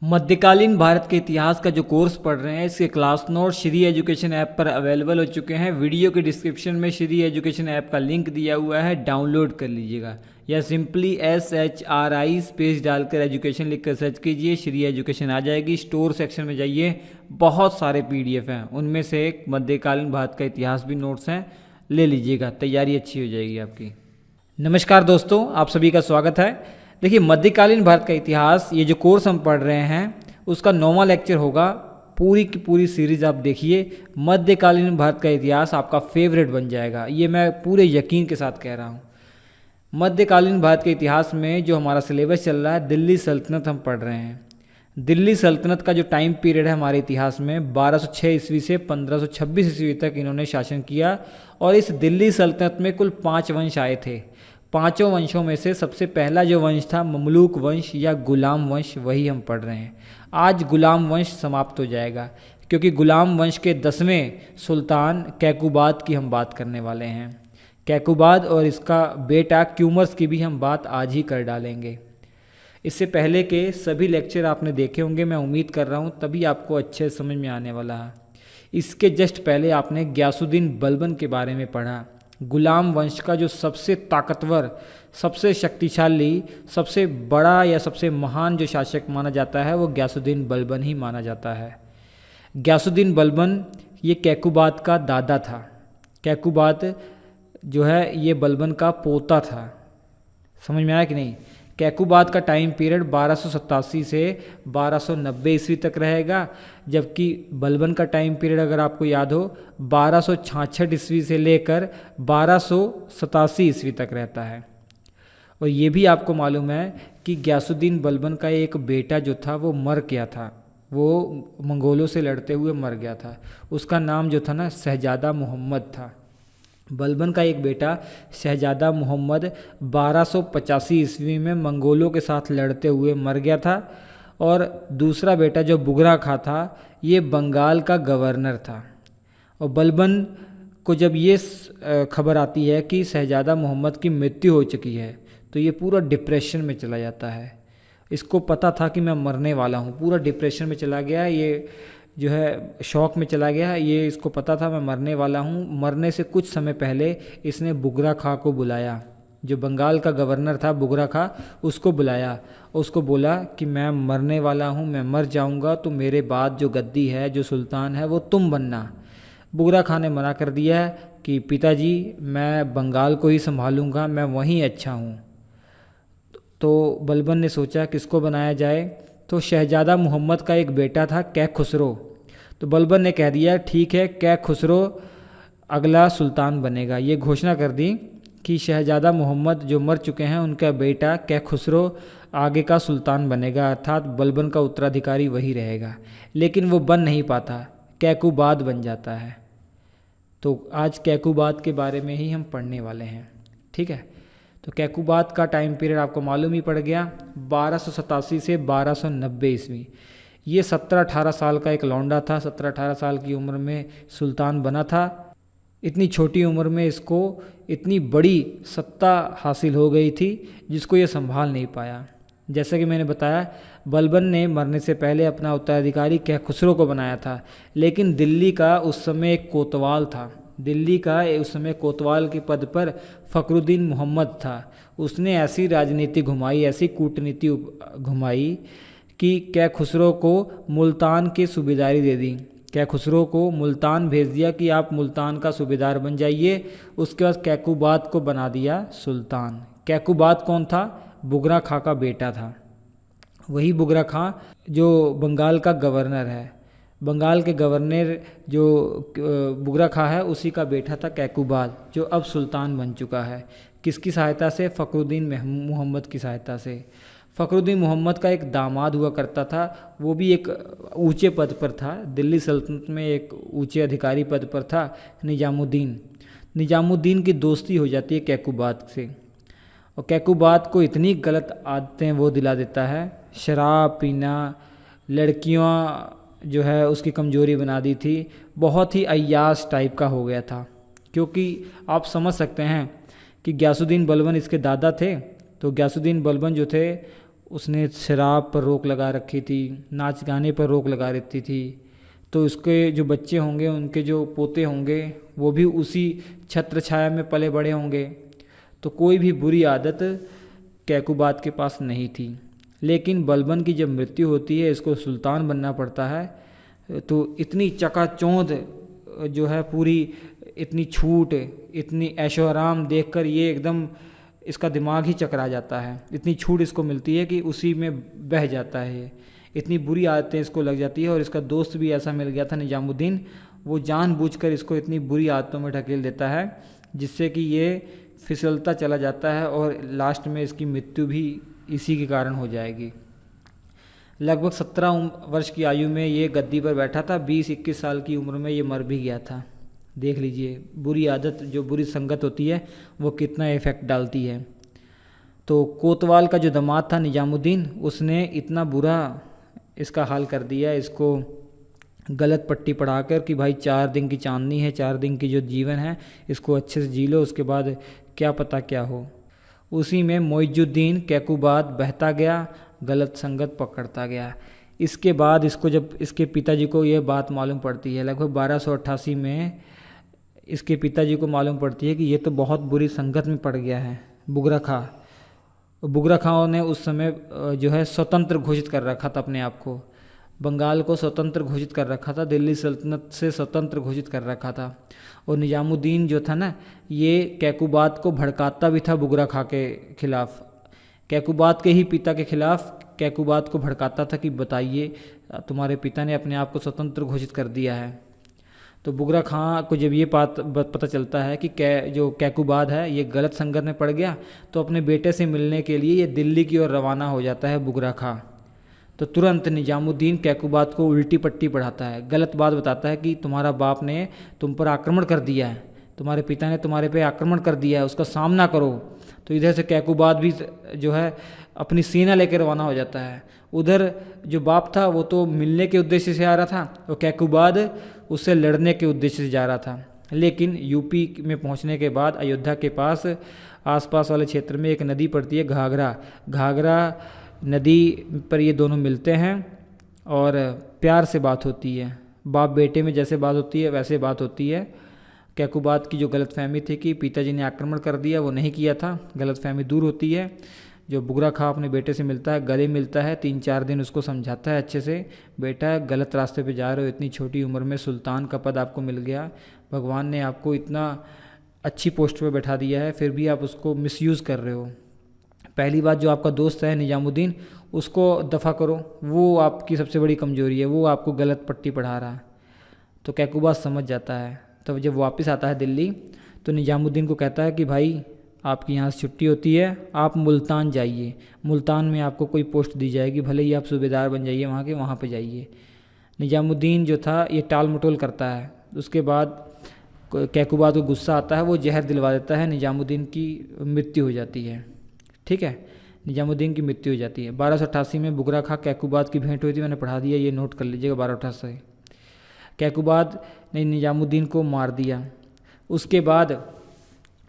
मध्यकालीन भारत के इतिहास का जो कोर्स पढ़ रहे हैं इसके class note Shri education app पर अवेलेबल हो चुके हैं। वीडियो के डिस्क्रिप्शन में श्री एजुकेशन ऐप का लिंक दिया हुआ है, डाउनलोड कर लीजिएगा या सिंपली SHRI स्पेस डालकर एजुकेशन लिख कर सर्च कीजिए, श्री एजुकेशन आ जाएगी। स्टोर सेक्शन में जाइए, बहुत सारे PDF हैं, उनमें से एक मध्यकालीन भारत का इतिहास भी नोट्स हैं, ले लीजिएगा, तैयारी अच्छी हो जाएगी आपकी। नमस्कार दोस्तों, आप सभी का स्वागत है। देखिए, मध्यकालीन भारत का इतिहास ये जो कोर्स हम पढ़ रहे हैं उसका 9वां लेक्चर होगा। पूरी की पूरी सीरीज़ आप देखिए, मध्यकालीन भारत का इतिहास आपका फेवरेट बन जाएगा, ये मैं पूरे यकीन के साथ कह रहा हूँ। मध्यकालीन भारत के इतिहास में जो हमारा सिलेबस चल रहा है, दिल्ली सल्तनत हम पढ़ रहे हैं। दिल्ली सल्तनत का जो टाइम पीरियड है हमारे इतिहास में 1206 ईस्वी से 1526 ईस्वी तक इन्होंने शासन किया। और इस दिल्ली सल्तनत में कुल 5 वंश आए थे। पांचों वंशों में से सबसे पहला जो वंश था ममलूक वंश या गुलाम वंश, वही हम पढ़ रहे हैं। आज गुलाम वंश समाप्त हो जाएगा क्योंकि गुलाम वंश के 10वें सुल्तान कैकुबाद की हम बात करने वाले हैं। कैकुबाद और इसका बेटा क्यूमर्स की भी हम बात आज ही कर डालेंगे। इससे पहले के सभी लेक्चर आपने देखे होंगे, मैं उम्मीद कर रहा हूँ, तभी आपको अच्छे समझ में आने वाला है। इसके जस्ट पहले आपने गयासुद्दीन बलबन के बारे में पढ़ा। गुलाम वंश का जो सबसे ताकतवर, सबसे शक्तिशाली, सबसे बड़ा या सबसे महान जो शासक माना जाता है वो गयासुद्दीन बलबन ही माना जाता है। गयासुद्दीन बलबन ये कैकुबाद का दादा था। कैकुबाद जो है ये बलबन का पोता था। समझ में आया कि नहीं? कैकुबाद का टाइम पीरियड 1287 से 1290 ईस्वी तक रहेगा, जबकि बलबन का टाइम पीरियड अगर आपको याद हो 1266 ईस्वी से लेकर 1287 ईस्वी तक रहता है। और ये भी आपको मालूम है कि गयासुद्दीन बलबन का एक बेटा जो था वो मर गया था, वो मंगोलों से लड़ते हुए मर गया था। उसका नाम जो था ना शहजादा मोहम्मद था। बलबन का एक बेटा शहजादा मोहम्मद 1285 ईस्वी में मंगोलों के साथ लड़ते हुए मर गया था। और दूसरा बेटा जो बुगरा खां था ये बंगाल का गवर्नर था। और बलबन को जब ये खबर आती है कि शहजादा मोहम्मद की मृत्यु हो चुकी है तो ये पूरा डिप्रेशन में चला जाता है। इसको पता था कि मैं मरने वाला हूँ, पूरा डिप्रेशन में चला गया, ये जो है शौक में चला गया। ये इसको पता था मैं मरने वाला हूँ। मरने से कुछ समय पहले इसने बुगरा खां को बुलाया, जो बंगाल का गवर्नर था बुगरा खां, उसको बुलाया और उसको बोला कि मैं मरने वाला हूँ, मैं मर जाऊँगा तो मेरे बाद जो गद्दी है, जो सुल्तान है, वो तुम बनना। बुगरा खां ने मना कर दिया कि पिताजी मैं बंगाल को ही संभालूँगा, मैं वहीं अच्छा हूँ। तो बलबन ने सोचा किसको बनाया जाए, तो शहजादा मोहम्मद का एक बेटा था कै खुसरो। तो बलबन ने कह दिया ठीक है, कै खुसरो अगला सुल्तान बनेगा। ये घोषणा कर दी कि शहजादा मोहम्मद जो मर चुके हैं उनका बेटा कै खुसरो आगे का सुल्तान बनेगा, अर्थात बलबन का उत्तराधिकारी वही रहेगा। लेकिन वो बन नहीं पाता, कैकुबाद बन जाता है। तो आज कैकुबाद के बारे में ही हम पढ़ने वाले हैं, ठीक है। तो कैकुबाद का टाइम पीरियड आपको मालूम ही पड़ गया, 1287 से 1290 ईस्वी। ये 17-18 साल का एक लौंडा था, 17-18 साल की उम्र में सुल्तान बना था। इतनी छोटी उम्र में इसको इतनी बड़ी सत्ता हासिल हो गई थी जिसको ये संभाल नहीं पाया। जैसा कि मैंने बताया, बलबन ने मरने से पहले अपना उत्तराधिकारी कै खुसरो को बनाया था, लेकिन दिल्ली का उस समय एक कोतवाल था। दिल्ली का उस समय कोतवाल के पद पर फ़खरुद्दीन मोहम्मद था। उसने ऐसी राजनीति घुमाई, ऐसी कूटनीति घुमाई कि कै खुसरो को मुल्तान की सूबेदारी दे दी। कै खुसरो को मुल्तान भेज दिया कि आप मुल्तान का सूबेदार बन जाइए। उसके बाद कैकुबाद को बना दिया सुल्तान। कैकुबाद कौन था? बुगरा खां का बेटा था। वही बुगरा खां जो बंगाल का गवर्नर है। बंगाल के गवर्नर जो बुगरा खां है उसी का बेटा था कैकुबाद, जो अब सुल्तान बन चुका है। किसकी सहायता से? फ़खरुद्दीन मोहम्मद की सहायता से। फ़खरुद्दीन मोहम्मद का एक दामाद हुआ करता था, वो भी एक ऊंचे पद पर था, दिल्ली सल्तनत में एक ऊंचे अधिकारी पद पर था, निजामुद्दीन। निजामुद्दीन की दोस्ती हो जाती है कैकुबाद से, और कैकुबाद को इतनी गलत आदतें वो दिला देता है, शराब पीना, लड़कियां जो है उसकी कमज़ोरी बना दी थी, बहुत ही अय्याश टाइप का हो गया था। क्योंकि आप समझ सकते हैं कि गयासुद्दीन बलबन इसके दादा थे, तो गयासुद्दीन बलबन जो थे उसने शराब पर रोक लगा रखी थी, नाच गाने पर रोक लगा रखी थी। तो उसके जो बच्चे होंगे, उनके जो पोते होंगे, वो भी उसी छत्र छाया में पले बड़े होंगे। तो कोई भी बुरी आदत कैकुबात के पास नहीं थी। लेकिन बलबन की जब मृत्यु होती है, इसको सुल्तान बनना पड़ता है, तो इतनी चकाचौंध जो है पूरी, इतनी छूट, इतनी ऐशो आराम देखकर ये एकदम इसका दिमाग ही चकरा जाता है। इतनी छूट इसको मिलती है कि उसी में बह जाता है। इतनी बुरी आदतें इसको लग जाती है। और इसका दोस्त भी ऐसा मिल गया था निजामुद्दीन, वो जानबूझकर इसको इतनी बुरी आदतों में ढकेल देता है जिससे कि ये फिसलता चला जाता है और लास्ट में इसकी मृत्यु भी इसी के कारण हो जाएगी। लगभग 17 वर्ष की आयु में ये गद्दी पर बैठा था। 20-21 साल की उम्र में ये मर भी गया था। देख लीजिए बुरी आदत, जो बुरी संगत होती है वो कितना इफ़ेक्ट डालती है। तो कोतवाल का जो दामाद था निजामुद्दीन, उसने इतना बुरा इसका हाल कर दिया, इसको गलत पट्टी पढ़ाकर कि भाई 4 दिन की चांदनी है, 4 दिन की जो जीवन है इसको अच्छे से जी लो, उसके बाद क्या पता क्या हो। उसी में मोइजुद्दीन कैकुबाद बहता गया, गलत संगत पकड़ता गया। इसके बाद इसको जब इसके पिताजी को ये बात मालूम पड़ती है, लगभग 1288 में इसके पिताजी को मालूम पड़ती है कि ये तो बहुत बुरी संगत में पड़ गया है। बुगरा खां ने उस समय जो है स्वतंत्र घोषित कर रखा था अपने आप को, बंगाल को स्वतंत्र घोषित कर रखा था, दिल्ली सल्तनत से स्वतंत्र घोषित कर रखा था। और निजामुद्दीन जो था ना, ये कैकुबात को भड़काता भी था बुगरा खां के खिलाफ, कैकुबात के ही पिता के खिलाफ कैकुबात को भड़काता था कि बताइए तुम्हारे पिता ने अपने आप को स्वतंत्र घोषित कर दिया है। तो बुगरा खां को जब ये बात पता चलता है कि जो कैकुबाद है ये गलत संगत में पड़ गया, तो अपने बेटे से मिलने के लिए ये दिल्ली की ओर रवाना हो जाता है बुगरा खां। तो तुरंत निजामुद्दीन कैकुबाद को उल्टी पट्टी पढ़ाता है, गलत बात बताता है कि तुम्हारा बाप ने तुम पर आक्रमण कर दिया है, तुम्हारे पिता ने तुम्हारे पे आक्रमण कर दिया है, उसका सामना करो। तो इधर से कैकुबाद भी जो है अपनी सेना लेकर रवाना हो जाता है। उधर जो बाप था वो तो मिलने के उद्देश्य से आ रहा था और कैकुबाद उससे लड़ने के उद्देश्य से जा रहा था। लेकिन यूपी में पहुंचने के बाद अयोध्या के पास आसपास वाले क्षेत्र में एक नदी पड़ती है, घाघरा नदी पर ये दोनों मिलते हैं और प्यार से बात होती है। बाप बेटे में जैसे बात होती है वैसे बात होती है। कैकुबाद की जो गलतफहमी थी कि पिताजी ने आक्रमण कर दिया, वो नहीं किया था, गलतफहमी दूर होती है। जो बुगरा खां अपने बेटे से मिलता है, गले मिलता है, 3-4 दिन उसको समझाता है अच्छे से, बेटा गलत रास्ते पे जा रहे हो, इतनी छोटी उम्र में सुल्तान का पद आपको मिल गया, भगवान ने आपको इतना अच्छी पोस्ट पे बैठा दिया है, फिर भी आप उसको मिसयूज़ कर रहे हो। पहली बात, जो आपका दोस्त है निजामुद्दीन, उसको दफ़ा करो, वो आपकी सबसे बड़ी कमज़ोरी है, वो आपको गलत पट्टी पढ़ा रहा है। तो कैकुबाद समझ जाता है। तब जब वापस आता है दिल्ली तो निजामुद्दीन को कहता है कि भाई आपकी यहाँ से छुट्टी होती है, आप मुल्तान जाइए, मुल्तान में आपको कोई पोस्ट दी जाएगी, भले ही आप सूबेदार बन जाइए वहाँ पे जाइए। निजामुद्दीन जो था ये टाल मटोल करता है। उसके बाद कैकुबाद को गुस्सा आता है, वो जहर दिलवा देता है, निजामुद्दीन की मृत्यु हो जाती है। ठीक है, निजामुद्दीन की मृत्यु हो जाती है। 1288 में बुगरा खां कैकुबाद की भेंट हुई थी, मैंने पढ़ा दिया, ये नोट कर लीजिएगा। 1288 कैकुबाद ने निजामुद्दीन को मार दिया। उसके बाद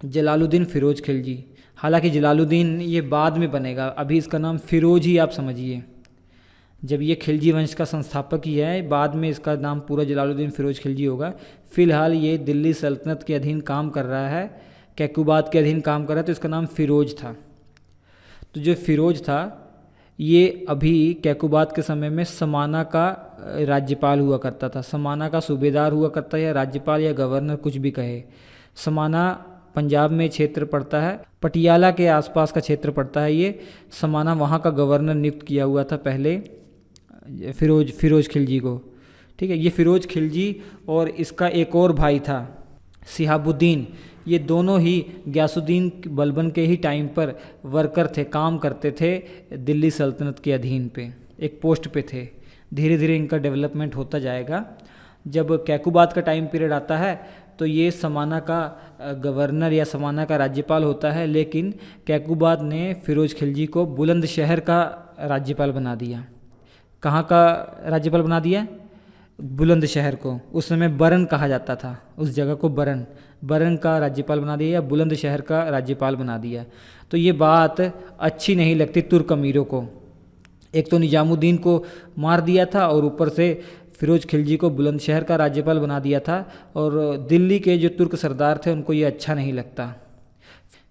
जलालुद्दीन फ़िरोज़ खिलजी, हालांकि जलालुद्दीन ये बाद में बनेगा, अभी इसका नाम फ़िरोज़ ही आप समझिए। जब ये खिलजी वंश का संस्थापक ही है, बाद में इसका नाम पूरा जलालुद्दीन फ़िरोज़ खिलजी होगा। फ़िलहाल ये दिल्ली सल्तनत के अधीन काम कर रहा है, कैकुबाद के अधीन काम कर रहा है, तो इसका नाम फ़िरोज़ था। तो जो फ़िरोज़ था ये अभी कैकुबाद के समय में समाना का राज्यपाल हुआ करता था, समाना का सूबेदार हुआ करता है, या राज्यपाल या गवर्नर कुछ भी कहे। समाना पंजाब में क्षेत्र पड़ता है, पटियाला के आसपास का क्षेत्र पड़ता है ये। समाना वहाँ का गवर्नर नियुक्त किया हुआ था पहले फ़िरोज़ खिलजी को। ठीक है, ये फ़िरोज़ खिलजी और इसका एक और भाई था सिहाबुद्दीन, ये दोनों ही गयासुद्दीन बलबन के ही टाइम पर वर्कर थे, काम करते थे दिल्ली सल्तनत के अधीन पे, एक पोस्ट पे थे। धीरे धीरे इनका डेवलपमेंट होता जाएगा। जब कैकुबाद का टाइम पीरियड आता है तो ये समाना का गवर्नर या समाना का राज्यपाल होता है, लेकिन कैकुबाद ने फ़िरोज़ खिलजी को बुलंदशहर का राज्यपाल बना दिया। कहाँ का राज्यपाल बना दिया? बुलंदशहर को। उस समय बरन कहा जाता था उस जगह को, बरन का राज्यपाल बना दिया या बुलंदशहर का राज्यपाल बना दिया। तो ये बात अच्छी नहीं लगती तुर्क अमीरों को, एक तो निजामुद्दीन को मार दिया था और ऊपर से फिरोज खिलजी को बुलंदशहर का राज्यपाल बना दिया था, और दिल्ली के जो तुर्क सरदार थे उनको ये अच्छा नहीं लगता।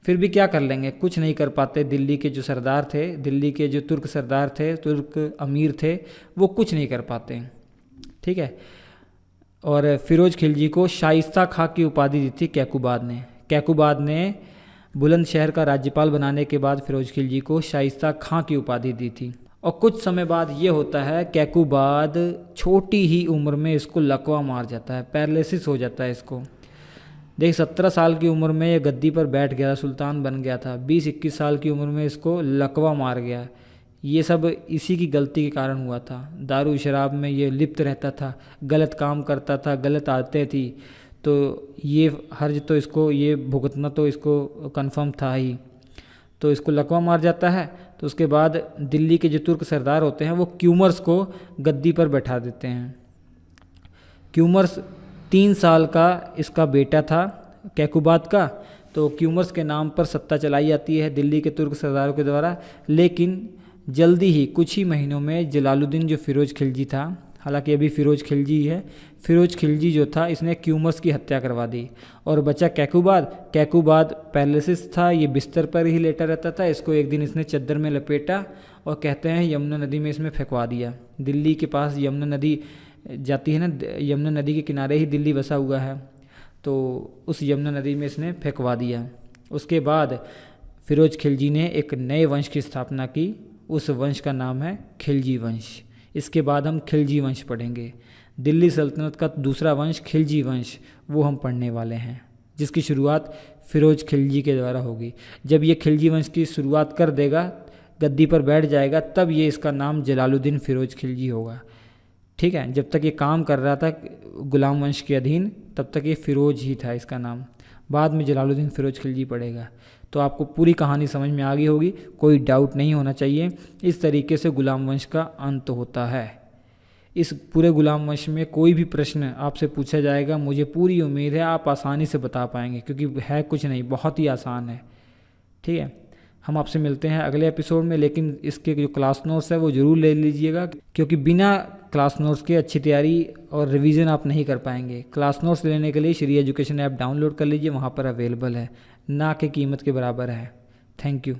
फिर भी क्या कर लेंगे, कुछ नहीं कर पाते। दिल्ली के जो सरदार थे, दिल्ली के जो तुर्क सरदार थे, तुर्क अमीर थे, वो कुछ नहीं कर पाते। ठीक है। और फिरोज खिलजी को शाइस्ता खां की उपाधि दी थी कैकुबाद ने। कैकुबाद ने बुलंदशहर का राज्यपाल बनाने के बाद फिरोज खिलजी को शाइस्ता खां की उपाधि दी थी। और कुछ समय बाद ये होता है, कैकुबाद छोटी ही उम्र में इसको लकवा मार जाता है, पैरालिसिस हो जाता है इसको। देख 17 साल की उम्र में ये गद्दी पर बैठ गया, सुल्तान बन गया था। 20-21 साल की उम्र में इसको लकवा मार गया। ये सब इसी की गलती के कारण हुआ था। दारू शराब में ये लिप्त रहता था, गलत काम करता था, गलत आदतें थी, तो ये हर्ज तो इसको ये भुगतना तो इसको कंफर्म था ही। तो इसको लकवा मार जाता है। तो उसके बाद दिल्ली के जो तुर्क सरदार होते हैं वो क्यूमर्स को गद्दी पर बैठा देते हैं। क्यूमर्स 3 साल का इसका बेटा था कैकुबाद का। तो क्यूमर्स के नाम पर सत्ता चलाई जाती है दिल्ली के तुर्क सरदारों के द्वारा। लेकिन जल्दी ही कुछ ही महीनों में जलालुद्दीन जो फिरोज खिलजी था, हालांकि अभी फिरोज खिलजी है, फिरोज खिलजी जो था इसने क्यूमर्स की हत्या करवा दी और बचा कैकुबाद। कैकुबाद पैरालिसिस था, ये बिस्तर पर ही लेटा रहता था। इसको एक दिन इसने चद्दर में लपेटा और कहते हैं यमुना नदी में इसमें फेंकवा दिया। दिल्ली के पास यमुना नदी जाती है ना, यमुना नदी के किनारे ही दिल्ली बसा हुआ है, तो उस यमुना नदी में इसने फेंकवा दिया। उसके बाद फिरोज खिलजी ने एक नए वंश की स्थापना की। उस वंश का नाम है खिलजी वंश। इसके बाद हम खिलजी वंश पढ़ेंगे। दिल्ली सल्तनत का दूसरा वंश खिलजी वंश, वो हम पढ़ने वाले हैं, जिसकी शुरुआत फिरोज खिलजी के द्वारा होगी। जब ये खिलजी वंश की शुरुआत कर देगा, गद्दी पर बैठ जाएगा, तब ये इसका नाम जलालुद्दीन फिरोज खिलजी होगा। ठीक है। जब तक ये काम कर रहा था गुलाम वंश के अधीन, तब तक ये फिरोज ही था इसका नाम। बाद में जलालुद्दीन फिरोज खिलजी पड़ेगा। तो आपको पूरी कहानी समझ में आ गई होगी, कोई डाउट नहीं होना चाहिए। इस तरीके से गुलाम वंश का अंत होता है। इस पूरे गुलाम वंश में कोई भी प्रश्न आपसे पूछा जाएगा, मुझे पूरी उम्मीद है आप आसानी से बता पाएंगे, क्योंकि है कुछ नहीं, बहुत ही आसान है। ठीक है। हम आपसे मिलते हैं अगले एपिसोड में, लेकिन इसके जो क्लास नोट्स है वो ज़रूर ले लीजिएगा, क्योंकि बिना क्लास नोट्स के अच्छी तैयारी और रिवीजन आप नहीं कर पाएंगे। क्लास नोट्स लेने के लिए श्री एजुकेशन ऐप डाउनलोड कर लीजिए, वहाँ पर अवेलेबल है, ना कि कीमत के बराबर है। Thank you.